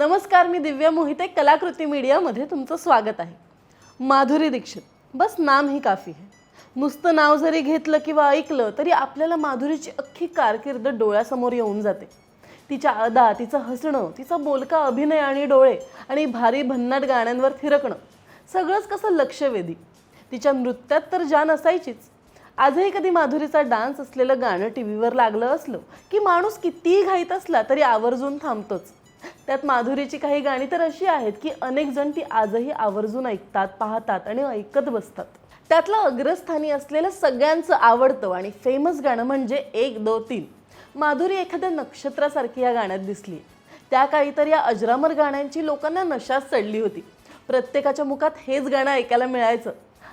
नमस्कार, मी दिव्या मोहिते. कलाकृती मीडियामध्ये तुमचं स्वागत आहे. माधुरी दीक्षित, बस नाम ही काफी है. नुसतं नाव जरी घेतलं किंवा ऐकलं तरी आपल्याला माधुरीची अख्खी कारकीर्द डोळ्यासमोर येऊन जाते. तिच्या अदा, तिचं हसणं, तिचा बोलका अभिनय आणि डोळे आणि भारी भन्नाट गाण्यांवर थिरकणं, सगळंच कसं लक्षवेधी. तिच्या नृत्यात तर जान असायचीच. आजही कधी माधुरीचा डान्स असलेलं गाणं टीव्हीवर लागलं असलं की माणूस कितीही घाईत असला तरी आवर्जून थांबतोच. त्यात माधुरीची काही गाणी तर अशी आहेत की अनेक जण ती आजही आवर्जून ऐकतात, पाहतात आणि ऐकत बसतात. त्यातलं अग्रस्थानी असलेलं सगळ्यांचं आवडतं आणि फेमस गाणं म्हणजे 1 2 3. माधुरी एखाद्या नक्षत्रासारखी या गाण्यात दिसली. त्या काळी तर या अजरामर गाण्यांची लोकांना नशाच चढली होती. प्रत्येकाच्या मुखात हेच गाणं ऐकायला मिळायचं.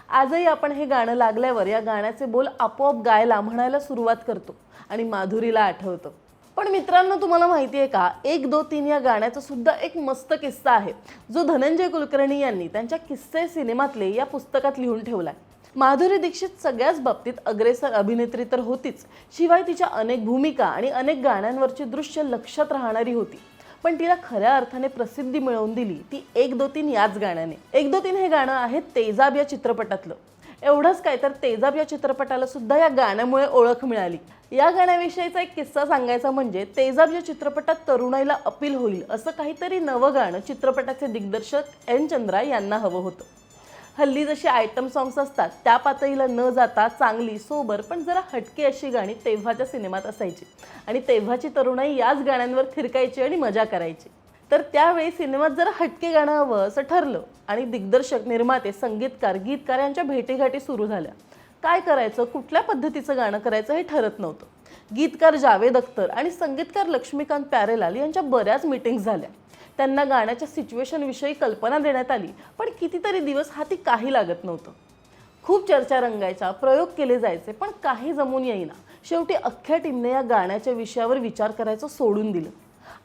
आजही आपण हे गाणं लागल्यावर या गाण्याचे बोल आपोआप गायला, म्हणायला सुरुवात करतो आणि माधुरीला आठवतं. पण मित्रांनो, तुम्हाला माहिती आहे का, 1 2 3 या गाण्याचा सुद्धा एक मस्त किस्सा आहे जो धनंजय कुलकर्णी यांनी त्यांच्या किस्से सिनेमातले या पुस्तकात लिहून ठेवलाय. माधुरी दीक्षित सगळ्याच बाबतीत अग्रेसर अभिनेत्री तर होतीच, शिवाय तिच्या अनेक भूमिका आणि अनेक गाण्यांवरची दृश्य लक्षात राहणारी होती. पण तिला खऱ्या अर्थाने प्रसिद्धी मिळवून दिली ती 1 2 3 याच गाण्याने. 1 2 3 हे गाणं आहे तेजाब या चित्रपटातलं. एवढंच काय तर तेजाब या चित्रपटाला सुद्धा या गाण्यामुळे ओळख मिळाली. या गाण्याविषयीचा एक किस्सा सांगायचा म्हणजे तेजाब या चित्रपटात तरुणाईला अपील होईल असं काहीतरी नवं गाणं चित्रपटाचे दिग्दर्शक एन चंद्रा यांना हवं होतं. हल्ली जशी आयटम सॉंग्स असतात त्या पातळीला न जाता चांगली, सोबर पण जरा हटके अशी गाणी तेव्हाच्या सिनेमात असायची आणि तेव्हाची तरुणाई याच गाण्यांवर थिरकायची आणि मजा करायची. तर त्यावेळी सिनेमात जरा हटके गाणं हवं असं ठरलं आणि दिग्दर्शक, निर्माते, संगीतकार, गीतकार यांच्या भेटीगाठी सुरू झाल्या. काय करायचं, कुठल्या पद्धतीचं गाणं करायचं हे ठरत नव्हतं. गीतकार जावेद अख्तर आणि संगीतकार लक्ष्मीकांत प्यारेलाल यांच्या बऱ्याच मीटिंग्स झाल्या. त्यांना गाण्याच्या सिच्युएशनविषयी कल्पना देण्यात आली, पण कितीतरी दिवस हाती काही लागत नव्हतं. खूप चर्चा रंगायच्या, प्रयोग केले जायचे, पण काही जमून येईना. शेवटी अख्ख्या टीमने या गाण्याच्या विषयावर विचार करायचं सोडून दिलं.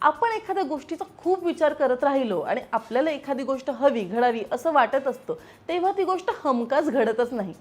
आपण एखाद्या गोष्टीचा खूप विचार करत राहिलो आणि आपल्याला एखादी गोष्ट हवी, घडावी असं वाटत असतं, तेव्हा ती गोष्ट हमखास घडतच नाही.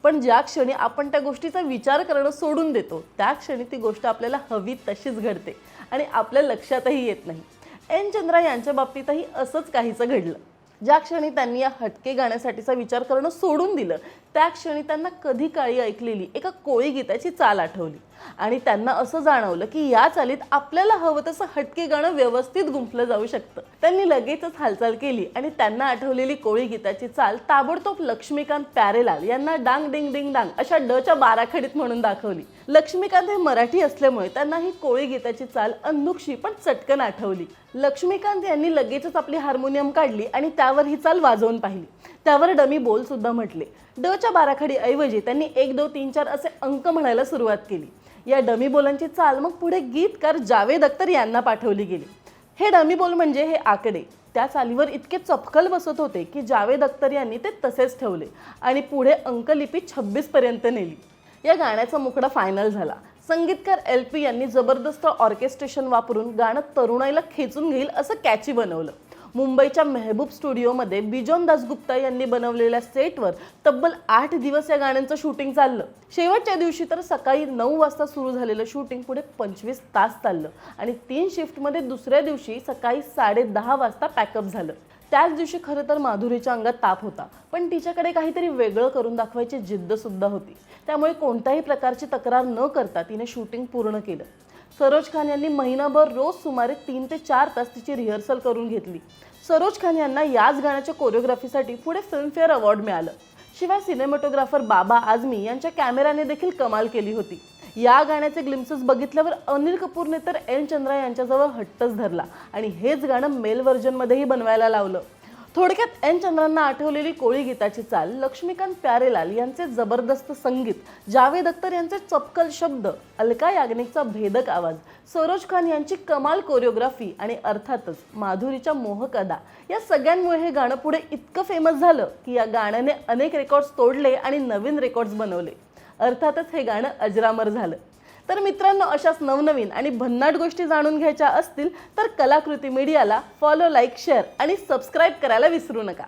पण ज्या क्षणी आपण त्या गोष्टीचा विचार करणं सोडून देतो त्या क्षणी ती गोष्ट आपल्याला हवी तशीच घडते आणि आपल्या लक्षातही येत नाही. एन चंद्रा यांच्या बाबतीतही असंच काहीचं घडलं. ज्या क्षणी त्यांनी या हटके गाण्यासाठीचा विचार करणं सोडून दिलं त्या क्षणी त्यांना कधी काळी ऐकलेली एका कोळी गीताची चाल आठवली आणि त्यांना असं जाणवलं की या चालीत आपल्याला हवं तसं हटके गाणं व्यवस्थित गुंफलं जाऊ शकतं. त्यांनी लगेचच हालचाल केली आणि त्यांना आठवलेली कोळी गीताची चाल ताबडतोब लक्ष्मीकांत प्यारेलाल यांना डांग डिंग डिंग डांग अशा डच्या बाराखडीत म्हणून दाखवली. लक्ष्मीकांत हे मराठी असल्यामुळे त्यांना ही कोळी गीताची चाल अनोखी पण चटकन आठवली. लक्ष्मीकांत यांनी लगेचच आपली हार्मोनियम काढली आणि त्यावर ही चाल वाजवून पाहिली. त्यावर डमी बोल सुद्धा म्हटले. डच्या बाराखडी ऐवजी त्यांनी 1 2 3 4 असे अंक म्हणायला सुरुवात केली. या डमी बोलांची चाल मग पुढे गीतकार जावेद अख्तर यांना पाठवली गेली. हे डमी बोल म्हणजे हे आकडे त्या चालीवर इतके चपखल बसत होते की जावेद अख्तर यांनी ते तसेच ठेवले आणि पुढे अंकलिपी 26 पर्यंत नेली. या गाण्याचा मुखडा फायनल झाला. संगीतकार LP यांनी जबरदस्त ऑर्केस्ट्रेशन वापरून गाणं तरुणाईला खेचून घेईल असं कॅची बनवलं. मुंबईच्या मेहबूब स्टुडिओमध्ये बिजोन दासगुप्ता यांनी बनवलेल्या सेटवर तब्बल 8 दिवस या गाण्यांचं शूटिंग चाललं. शेवटच्या दिवशी तर सकाळी 9 वाजता सुरू झालेलं शूटिंग पुढे 25 तास चाललं आणि 3 शिफ्टमध्ये दुसऱ्या दिवशी सकाळी 10:30 वाजता पॅकअप झालं. त्याच दिवशी खरं तर माधुरीच्या अंगात ताप होता, पण तिच्याकडे काहीतरी वेगळं करून दाखवायची जिद्द सुद्धा होती. त्यामुळे कोणत्याही प्रकारची तक्रार न करता तिने शूटिंग पूर्ण केलं. सरोज खान यांनी महिनाभर रोज सुमारे 3 ते 4 तास तिची रिहर्सल करून घेतली. सरोज खान यांना याच गाण्याच्या कोरिओग्राफीसाठी पुढे फिल्मफेअर अवॉर्ड मिळालं. शिवाय सिनेमॅटोग्राफर बाबा आझमी यांच्या कॅमेराने देखील कमाल केली होती. या गाण्याचे ग्लिम्सेस बघितल्यावर अनिल कपूरने तर एन चंद्रा यांच्याजवळ हट्टच धरला आणि हेच गाणं मेल व्हर्जनमध्येही बनवायला लावलं. थोडक्यात एन चंद्रांना आठवलेली कोळी गीताची चाल, लक्ष्मीकांत प्यारेलाल यांचे जबरदस्त संगीत, जावेद अख्तर यांचे चपकल शब्द, अलका याग्निकचा भेदक आवाज, सरोज खान यांची कमाल कोरिओग्राफी आणि अर्थातच माधुरीच्या मोहक अदा, या सगळ्यांमुळे हे गाणं पुढे इतकं फेमस झालं की या गाण्याने अनेक रेकॉर्ड्स तोडले आणि नवीन रेकॉर्ड्स बनवले. अर्थातच हे गाणं अजरामर झालं. तर मित्रांनो, अशाच नवनवीन आणि भन्नाट गोष्टी जाणून घ्यायच्या असतील तर कलाकृती मीडियाला फॉलो, लाईक, शेअर आणि सबस्क्राईब करायला विसरू नका.